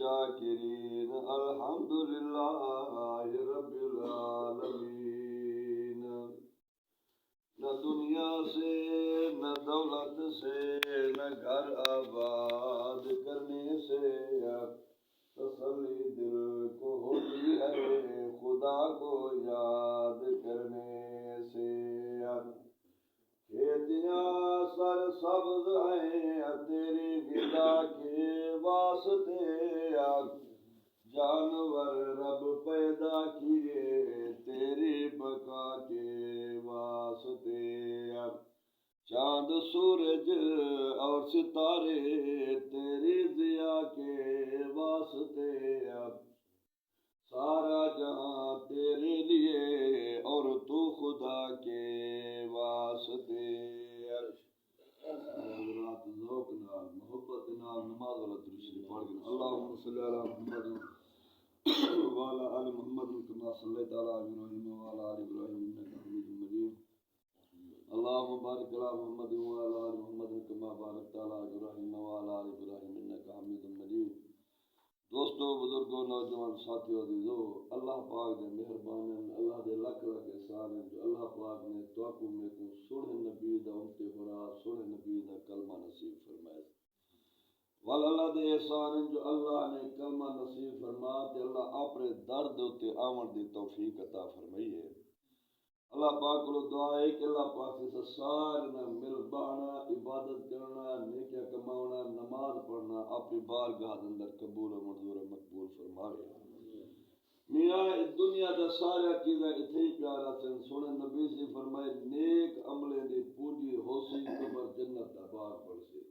الشاكرين الحمد لله رب العالمين. نہ دنیا سے نہ دولت سے نہ گھر آباد کرنے سے تسلی دل کو ہوتی ہے خدا کو یاد کرنے سے. کھیتیاں سر سبز ہیں تیری غذا کے واسطے، جانور رب پیدا کیے تیری بقا کے واسطے. چاند سورج اور ستارے تیری ضیا کے واسطے، سارا جہاں تیرے لیے اور تو خدا کے واسطے. ذوق نال محبت نال نماز والا درود شریف پڑھ کے اللہم صلی علی محمد وعلی آل محمد کما صلیت علی ابراہیم وعلی آل ابراہیم انک حمید مجید. اللہم بارک علی محمد وعلی آل محمد کما بارکت علی ابراہیم وعلی آل ابراہیم انک حمید مجید. دوستو، بزرگوں، نوجوان ساتھیو عزیزو، اللہ پاک دے مہربان ہیں، اللہ دے لکھ لکھ احسان ہیں جو اللہ پاک نے تواکو میں کو سونے نبی دا امتے برا سونے نبی دا کلمہ نصیب فرمائے. اللہ دے احسان ہیں جو اللہ نے کلمہ نصیب فرما تے اللہ اپنے درد تے آمن دی توفیق عطا فرمائی ہے. اللہ پاک کو دعا ہے کہ اللہ پاک سے سارے مل بہنا، عبادت کرنا، نیکیاں کمانا، نماز پڑھنا اپنی بارگاہ اندر قبول و منظور و مقبول فرمائے. میاں اس دنیا دا سارا چیزاں اتھے ہی پیارا سن. سونے نبی سے فرمائے نیک عملے دی پونجی ہوسی قبر جنت دا باغ پڑسی.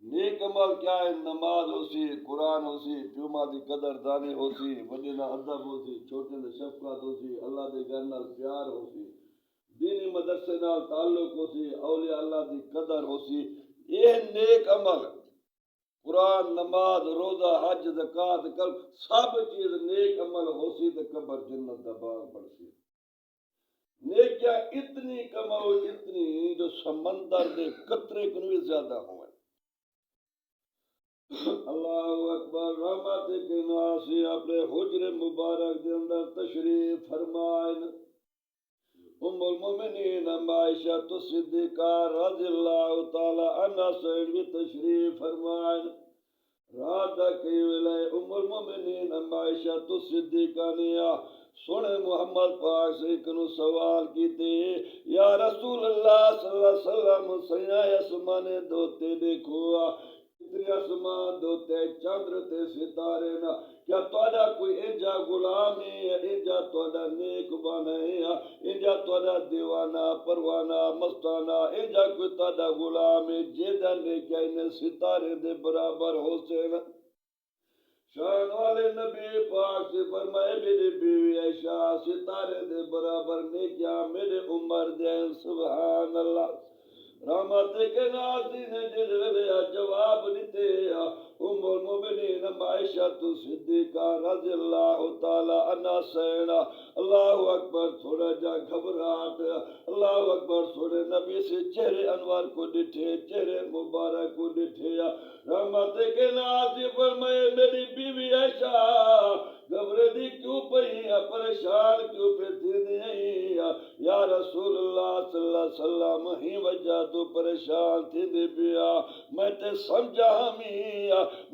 نیک عمل کیا ہے؟ نماز ہوسی، قرآن ہوسی، پیوما دی قدر دانی ہوسی، وڈے نہ ادب ہوسی، چھوٹے نہ شفقت ہوسی، اللہ دے گھر نال پیار ہوسی، دینی مدرسے نال تعلق ہوسی، اولیاء اللہ دی قدر ہوسی. یہ نیک عمل قرآن، نماز، روزہ، حج، زکات، کل سب چیز نیک عمل ہوسی تے قبر جنت دا باغ بڑسی. نیکیاں اتنی کماؤ اتنی جو سمندر دے قطرے کو بھی زیادہ ہوئے. اللہ اکبر. رحمت کے ناسی اپنے حجر مبارک دے اندر تشریف فرمائن. ام المومنین عائشہ صدیقہ رضی اللہ تعالی عنہا سے بھی تشریف فرمائن. رات کی ویلے ام المومنین عائشہ صدیقہ نے سونے محمد پاک سے کنو سوال کیتے، یا رسول اللہ صلی اللہ علیہ وسلم سیاہ اسمانے دوتے دیکھو، اتنی آسمان دوتے چندر تے ستارے نا، کیا توڑا کوئی انجا غلام ہے، انجا توڑا نیک بانا ہے، انجا توڑا دیوانا پروانا مستانا، انجا کوئی توڑا غلام ہے جیدہ نیکیا انہیں ستارے دے برابر ہو سے نا. شان والے نبی پاک سے فرمائے میری بیوی عائشہ ستارے دے برابر نیکیا میرے عمر دے. سبحان اللہ. رحمت کے ناظرین نے جلوے جواب دیتے ام المومنین عائشہ صدیقہ رضی اللہ تعالی عنہا سینا. اللہ اکبر. تھوڑا جا گھبراہٹ. اللہ اکبر. تھوڑے نبی سے چہرے انوار کو ڈٹھے، چہرے مبارک کو ڈٹھے. رحمت کے ناظرین فرمائے میری بیوی عائشہ گھبرے دی کیوں پئی، پریشان کیوں پہ تھی نہیں؟ یا رسول اللہ صلی اللہ علیہ وسلم ہی وجہ تو پریشان تھی دی پیا، میں تے سمجھا ہمیں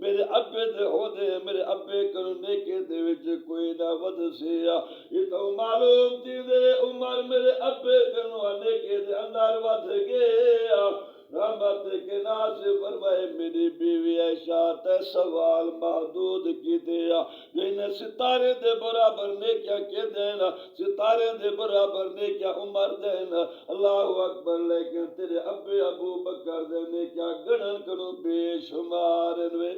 میرے ابے دے ہو دے، میرے ابے کرنے کے دے وچ کوئی نہ ود سی. یہ تو معلوم تھی دے عمر میرے ابے کرنے کے دے اندر ود گئے. رحمت کے ناز سے فرمائے میری بیوی عائشہ تے سوال محدود کی دیا، جنہیں ستارے دے برابر نیکیاں کے دینا، ستارے دے برابر نیکیاں عمر دینا. اللہ اکبر. لیکن تیرے ابے ابو بکر دے نیکیاں گنن کرو بے شمار ہوئے.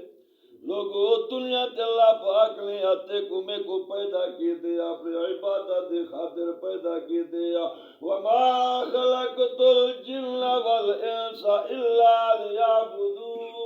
لوگوں دنیا تے اللہ پاک نے آتے کو میں کو پیدا کی دیا، اپنی عبادت دی خاطر پیدا کی دیا. وما خلقت الجن والانس الا لیعبدون.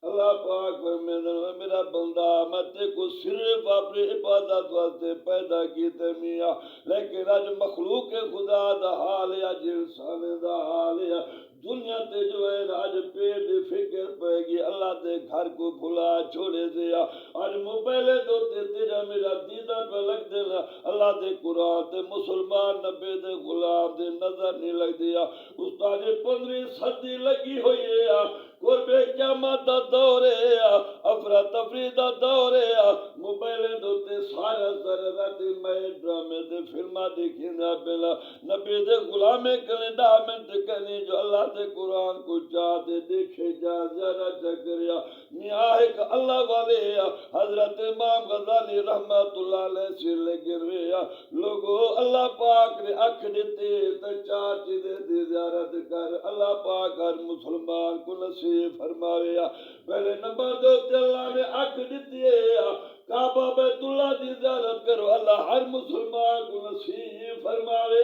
اللہ پاک فرماتا ہے میرا بندہ میں تے کو صرف اپنی عبادت واسطے پیدا کیتے میاں، لیکن اج مخلوق خدا دا حال ہے، اج انسان دا حال ہے دنیا تے جو ہے آج پیٹ دی فکر پہ گی اللہ دے گھر کو بھلا چھوڑے دیا آج موبائل دوتے تیرا میرا دیدہ پہ لگ دینا اللہ دے قرآن تے مسلمان نبی دے غلام دے نظر نہیں لگ دیا استاد 15 صدی لگی ہوئی ہے قربے قیامت دا دور ہے افراتفری دا دور ہے موبائل دوتے سارا سارا رات میں ڈرامے دے فلمہ دیکھی نہ پہلا نبی دے غلام کنے دامن کنے جو اللہ دے قرآن کو چاہتے دیکھے جا ذرا چکریا میاں ایک اللہ والے حضرت امام غزالی رحمت اللہ علیہ سے لگے ہوئے لوگو اللہ پاک نے اکھ دیتے تو چار چیزیں دی زیارت کر اللہ پاک ہر مسلمان کو نصیب فرماوے پہلے نمبر 2 اللہ نے اکھ دیتی ہے کعبہ بیت اللہ دی زیارت کرو اللہ ہر مسلمان کو نصیب فرماوے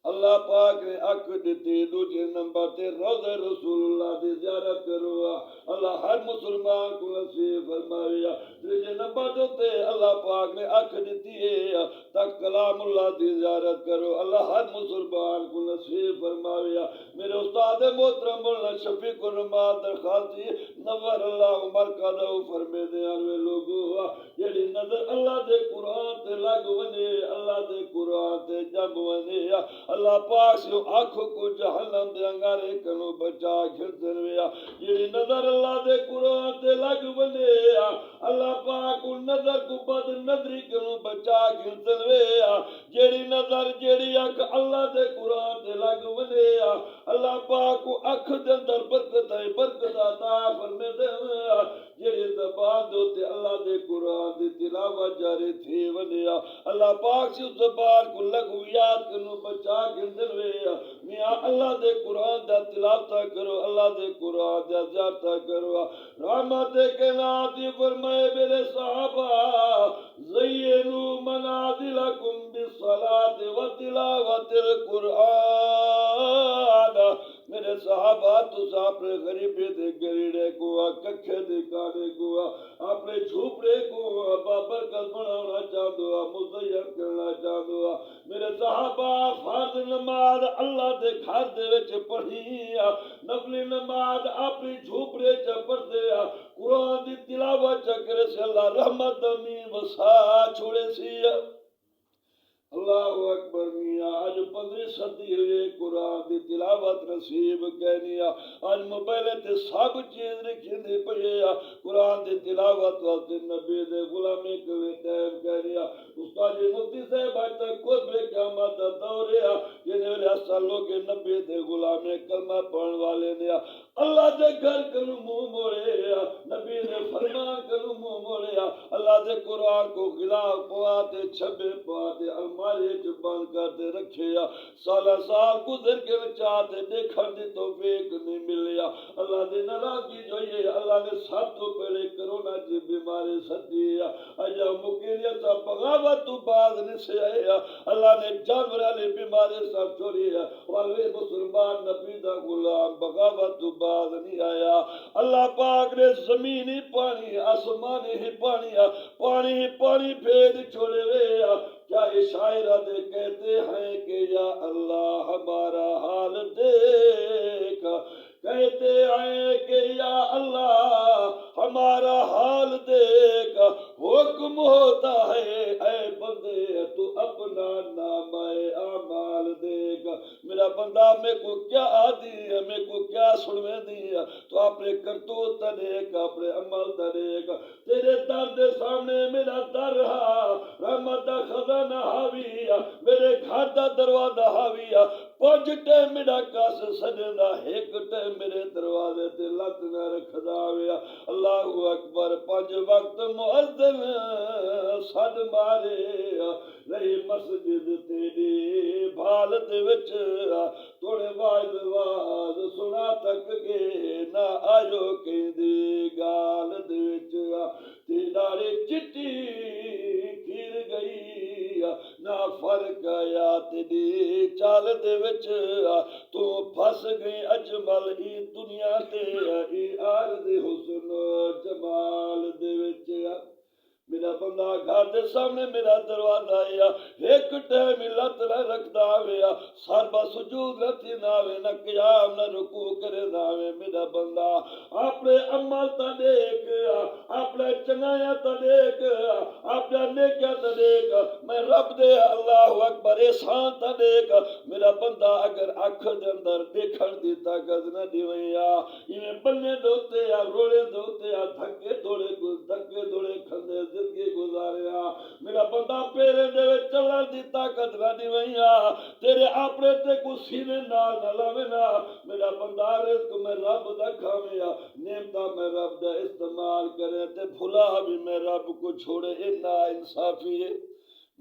اللہ پاک نے اکھ دیتی دوسرے نمبر تے روضہ رسول اللہ دی زیارت کرو اللہ ہر مسلمان کو نصیب فرماوے تیسرے نمبر تے اللہ پاک نے اکھ دیتی ہے تک کلام اللہ دی زیارت کرو اللہ ہر مسلمان کو نصیب فرماوے میرے استاد محترم مولانا شفیق الرحمان درخواسی نور اللہ مرکزہ فرمے دے آنوے لوگو جیڑی نظر اللہ دے قرآن تے لگ ونے اللہ دے قرآن تے جنب ونے اللہ پاک سے آنکھوں کو جہنم دے انگارے کنو بچا کھلتن ویا جیڑی نظر اللہ دے قرآن تے لگ ونے اللہ پاک کو نظر کو بد نظری کنو بچا کھلتن ویا جیڑی نظر جیڑی اکھ اللہ دے قرآن تے لگ ونے اللہ پاک کو اکھ دے اندر برکت عطا فرمے دے جیڑی زبان دوتے اللہ دے قرآن دی تلاوت جاری تھی ونے اللہ پاک سے اس زبان کو لغویات کنو بچا گندن وے میاں اللہ دے قرآن دا تلاوت کرو اللہ دے قرآن دا زیارت کرو رحمت کے نادی فرمائے میرے صحابہ زینو منازلکم بالصلاة و تلاوت القرآن میرے صحابہ تو اپنے غریبے دے گریڑے کو ککھے دے کانے کو اپنے جھوپڑے کو بابرکت بنانا چاہدو مزین کرنا چاہدو میرے صحابہ فرض نماز اللہ دے گھر دے وچ پڑھی نفلی نماز اپنی جھوپڑے چ پڑھدے قرآن دی تلاوت کرے سے اللہ رحمت امین وسا چھوڑے سی اللہ اکبر میاں آج 15 صدی ہوئے قرآن دی تلاوت نصیب کہنی آج موبائل تے سب چیز رکھی دی پڑے قرآن دی تلاوت واسطے نبی دے غلامی کوئی ٹائم کہنی استاد مفتی صاحب آج تک خود بے قیامت دور ہے جنہیں والے اصلوں کے نبی دے غلامی کلمہ پڑھن والے نے اللہ دے گھر کنو منہ موڑے نبی دے فرمان کنو منہ موڑے اللہ دے قرآن کو خلاف پواتے چھبے پواتے الماری جو بند کرتے رکھے سالہ سال گزر کے چاہتے دیکھن دی توفیق نہیں ملے اللہ دے ناراضگی جو یہ اللہ نے سب تو پہلے کرونا کی بیماری سدی اجا مکیریت بغاوت تو بعد نہیں سے آئے اللہ نے جانور والی بیماری سب چھوڑی اور وہ مسلمان نبی دا غلام بغاوت تو بعد نہیں آیا اللہ پاک نے زمینی پانی آسمانی ہی پانی بھید چھوڑے ہوئے کیا شاعرہ دے کہتے ہیں کہ یا اللہ ہمارا حال دیکھ کہتے ہیں کہ یا اللہ ہمارا حال دیکھ حکم ہوتا ہے اے بندے تو اپنا نام اعمال دیکھ میرا بندہ میں کو کیا آدھی ہے میں کو کیا سنوے دی ہے تو اپنے کرتوت دیکھ اپنے عمل دیکھ تیرے در دے سامنے میرا در رہا رحمت دا خزانہ حاوی میرے گھر دا دروازہ حاوی پانچ ٹائم میرا کاس سجدہ ایک ٹائم میرے دروازے تے لت نہ رکھدا ویا اللہ اکبر 5 وقت مؤذن سد مارے رہی مسجد تیری بھال دے وچ توڑے واز سنا تک کے نہ آیو کیندی گال دے وچ تیراری چٹی کھیر گئی نہ فرق آیا تیری چال دے وچ تو پھس گئی اجمل ای دنیا تے ای عارض حسن جمال دے وچ میرا بندہ گھر دے سامنے میرا دروازہ آیا ایک ٹائم لت نہ رکھدا ویا سر با سجود رتی نہ وے نہ قیام نہ رکوع کرے نہ وے میرا بندہ اپنے عمل تا دیکھ اپنے چنگایا تا دیکھ اپنے نیکیا تا دیکھ میں رب دے اللہ اکبر احسان تا دیکھ میرا بندہ اگر اکھ دے اندر دیکھن دی طاقت نہ دیویا یہ بننے دوتے یا روڑے دوتے یا دھکے دوڑے کھندے زندگی گزاریا میرا بندہ پیرے دے چلن دی طاقت نہ دیویا تیرے اپنے تے کو سینے نال نہ لاوینا میرا بندہ رزق میں رب دا کھاویا نعمتاں میں رب دا استعمال کرے تے بھلا بھی میں رب کو چھوڑے اے نا انصافی ہے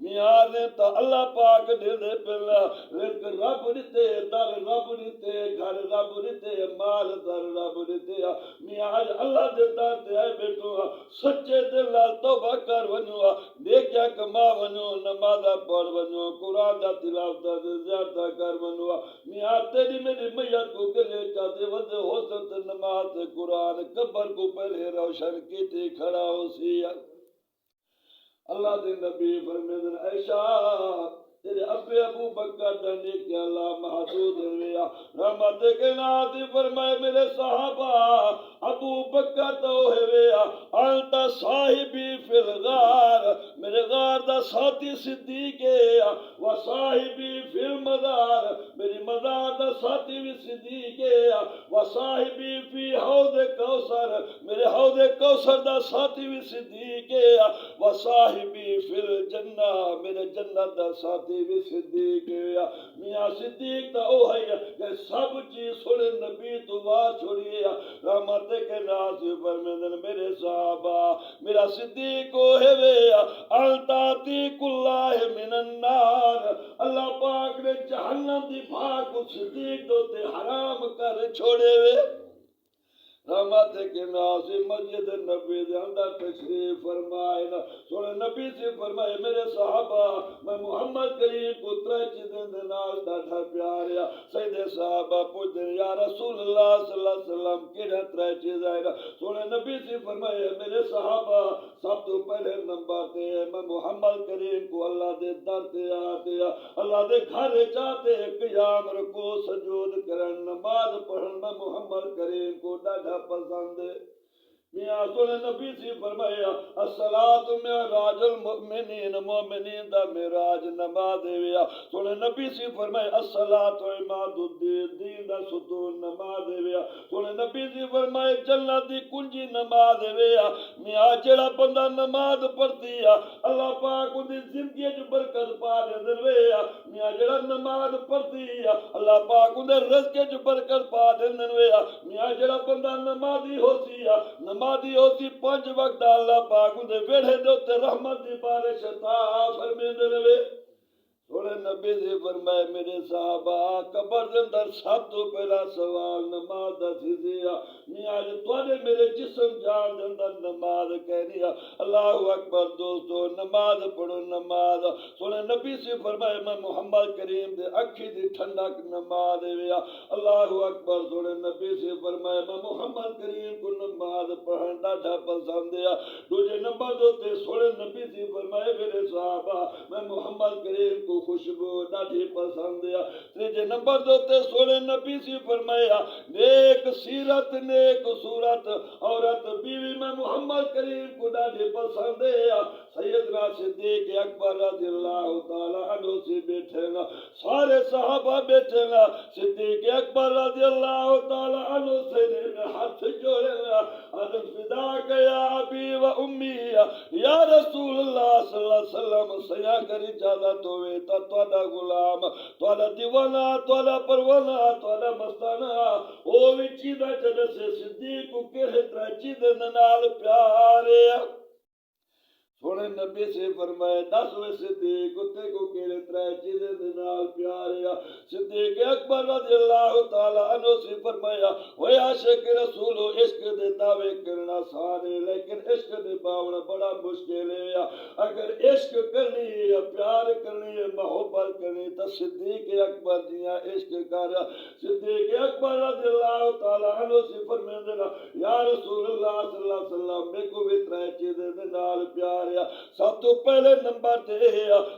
میاں نے تا اللہ پاک دے دے پہلا رزق رب دیتے در رب دیتے گھر رب دیتے مال در رب دیتے میاں آج اللہ دیتا تے آئے بیٹھو سچے دل لال توبہ کر ونو دیکھیا کما ونو نمازہ پڑھ ونو قرآن دا تلاوت زیادہ کر ونو میاں تیری میری میت کو گلے چاہتے وزے حسن تے نماز قرآن قبر کو پہلے روشن کی تھی کھڑا ہو سی اللہ دے نبی فرمیدن عائشہ تیرے ابو بکر دنے کے اللہ محدود ہویا رحمت کے ناظر فرمائے میرے صحابہ ابو بکر تو ہویا انت صاحبی فی الغار میرے غار دا ساتھی صدیق ہے و صاحبی فی المزار میری مزار دا ساتھی بھی صدیق ہے و صاحبی فی حوض کوثر میرے حوض کوثر دا ساتھی بھی صدیق ہے و صاحبی فی الجنہ میرے جنت دا ساتھی بھی صدیق ہے میاں صدیق تا او ہے کہ سب چیز سنے نبی تو بات چھوڑیے رحمت کے ناظر فرمیدن میرے صحابہ میرا صدیق او ہے انتاتی کلّہ من النار اللہ پاک نے جہنم دی بھاگ کو صدیق دوتے حرام کر چھوڑے ہوئے رحمت کے ناظر مسجد نبی دے اندر تشریف فرمائے سونے نبی سے فرمائے میرے صحابہ میں محمد کریم کو ترے چیزیں دے نال ڈاڈا پیاریا سید صحابہ پوچھ دیں یا رسول اللہ صلی اللہ علیہ وسلم کیڑے ترے چیز آئے سونے نبی سے فرمائے میرے صحابہ سب تو پہلے نمبر تے میں محمد کریم کو اللہ دے در تے آتے اللہ دے گھر چاہتے قیام رکو سجود کرن نماز پڑھن میں محمد کریم کو ڈاڈا پسند ہے میاں سونے نبی سے فرمایا الصلاۃ معراج المؤمنین مومنین دا معراج نماز ہے سونے نبی سے فرمایا الصلاۃ عماد الدین دین دا ستون نماز ہے سونے نبی سے فرمایا جنت دی کنجی نماز ہے میاں جڑا بندہ نماز پڑھتی ہے اللہ پاک دی زندگی وچ برکت پا دے میاں جڑا نماز پڑھتی ہے اللہ پاک دے رزق وچ برکت پا دے میاں جڑا بندہ نمازی ہوسی نمازی ہوسی 5 وقت اللہ پاک دے ویڑے دے تے رحمت دی بارش عطا فرمیندے رہے سونے نبی سے فرمائے میرے صحابہ قبر دے اندر سب تو پہلا سوال نماز دا سیدھیا میاں جو تواڈے میرے جسم جان دے اندر نماز کہنی اللہ اکبر دوستو نماز پڑھو نماز سونے نبی سے فرمائے میں محمد کریم دے اکھی دی ٹھنڈک نماز دے اللہ اکبر سونے نبی سے فرمائے میں محمد کریم کو نماز پڑھن ڈاڈا پسند ہے دوسرے نمبر دوتے سونے نبی سے فرمائے میرے صحابہ میں محمد کریم کو خوشبو ڈاڈی پسند ہے تیجے نمبر دوتے سونے نبی سے فرمایا نیک سیرت نیک صورت عورت بیوی میں محمد کریم کو ڈاڈی پسند ہے سیدنا صدیق اکبر رضی اللہ تعالی عنہ سے بیٹھے گا سارے صحابہ بیٹھے گا صدیق اکبر رضی اللہ تعالی عنہ سے ہاتھ جوڑے گا حضرت فدا یا ابی و امی یا رسول اللہ صلی اللہ علیہ وسلم سیا کر اجازت ہوئے تا تواڈا غلام تواڈا دیوانہ تواڈا پروانہ تواڈا مستانہ او وی چیزاں جڑے سے صدیق کو کہے ترے چیزاں نال پیار ہے سونے نبی سے فرمائے 10ویں صدیق تے کو کہے ترے چیزاں نال پیار ہے صدیق اکبر رضی اللہ تعالی عنہ سے فرمایا وہ عاشق رسول عشق دے دعوے کرنا سارے لیکن عشق دے باونا بڑا مشکل ہے اگر عشق کرنی ہے پیار کرنی ہے محبت کرنی تو صدیق اکبر جیاں عشق کر صدیق اکبر رضی اللہ تعالی عنہ سے فرمایا یا رسول اللہ صلی اللہ علیہ وسلم میں کو بھی ترے چیزیں دے نال پیار ہے سب تو تو پہلے نمبر تے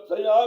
سیاح